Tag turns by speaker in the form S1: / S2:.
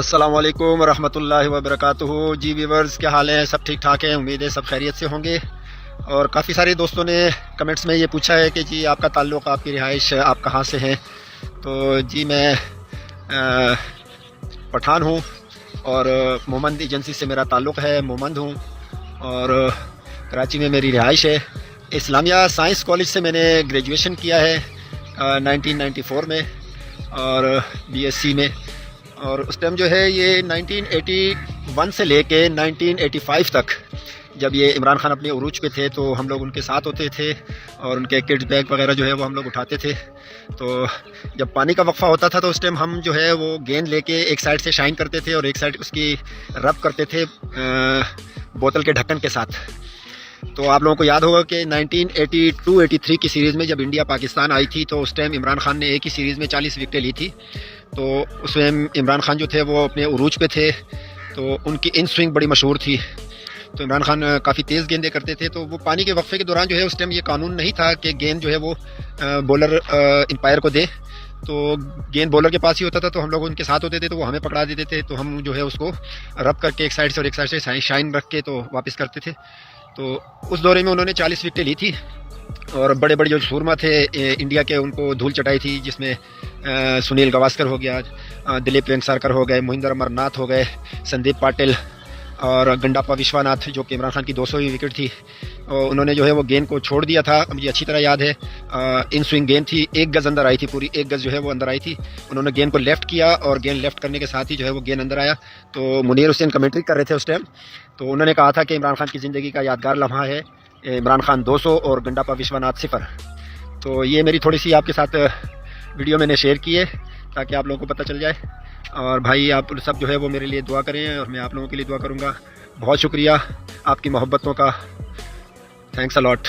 S1: अस्सलाम वालेकुम रहमतुल्लाहि व बरकातुहू। जी व्यूवर्स, क्या हाल है? सब ठीक ठाक है, उम्मीद है सब खैरियत से होंगे। और काफ़ी सारे दोस्तों ने कमेंट्स में ये पूछा है कि जी आपका ताल्लुक़, आपकी रिहाइश, आप कहाँ से हैं? तो जी मैं पठान हूँ और मोमंद एजेंसी से मेरा ताल्लुक़ है। मोमंद हूँ और कराची में मेरी रिहाइश है। इस्लामिया साइंस कॉलेज से मैंने ग्रेजुएशन किया है 1994 में और बीएससी में। और उस टाइम जो है ये 1981 से लेके 1985 तक, जब ये इमरान खान अपने उरूज पे थे तो हम लोग उनके साथ होते थे और उनके किड्स बैग वगैरह जो है वो हम लोग उठाते थे। तो जब पानी का वक्फा होता था तो उस टाइम हम जो है वो गेंद लेके एक साइड से शाइन करते थे और एक साइड उसकी रब करते थे बोतल के ढक्कन के साथ। तो आप लोगों को याद होगा कि 1982-83 की सीरीज़ में जब इंडिया पाकिस्तान आई थी तो उस टाइम इमरान खान ने एक ही सीरीज़ में 40 विकेटें ली थी। तो उसमें इमरान खान जो थे वो अपने उरूज पे थे, तो उनकी इन स्विंग बड़ी मशहूर थी। तो इमरान खान काफ़ी तेज़ गेंदें करते थे। तो वो पानी के वक्फे के दौरान जो है उस टाइम ये कानून नहीं था कि गेंद जो है वो बॉलर एम्पायर को दे। तो गेंद बॉलर के पास ही होता था, तो हम लोग उनके साथ होते थे तो वो हमें पकड़ा देते थे। तो हम जो है उसको रब करके एक साइड से और एक साइड से शाइन रख के तो वापस करते थे। तो उस दौरे में उन्होंने 40 विकेटें ली थी और बड़े बड़े जो सूरमा थे इंडिया के, उनको धूल चटाई थी, जिसमें सुनील गावस्कर हो गया, दिलीप वेंगसरकर हो गए, मोहिंदर अमरनाथ हो गए, संदीप पाटिल और गंडाप्पा विश्वनाथ, जो कि इमरान खान की 200वीं विकेट थी। और उन्होंने जो है वो गेंद को छोड़ दिया था, मुझे अच्छी तरह याद है। इन स्विंग गेंद थी, एक गज़ अंदर आई थी, पूरी एक गज़ जो है वो अंदर आई थी। उन्होंने गेंद को लेफ़्ट किया और गेंद लेफ़्ट करने के साथ ही जो है वो गेंद अंदर आया। तो मुनीर हुसैन कमेंट्री कर रहे थे उस टाइम, तो उन्होंने कहा था कि इमरान खान की ज़िंदगी का यादगार लम्हा है इमरान खान 200 और गंडाप्पा विश्वनाथ 0। तो ये मेरी थोड़ी सी आपके साथ वीडियो मैंने शेयर की है ताकि आप लोगों को पता चल जाए। और भाई आप सब जो है वो मेरे लिए दुआ करें और मैं आप लोगों के लिए दुआ करूँगा। बहुत शुक्रिया आपकी मोहब्बतों का, थैंक्स अ लॉट।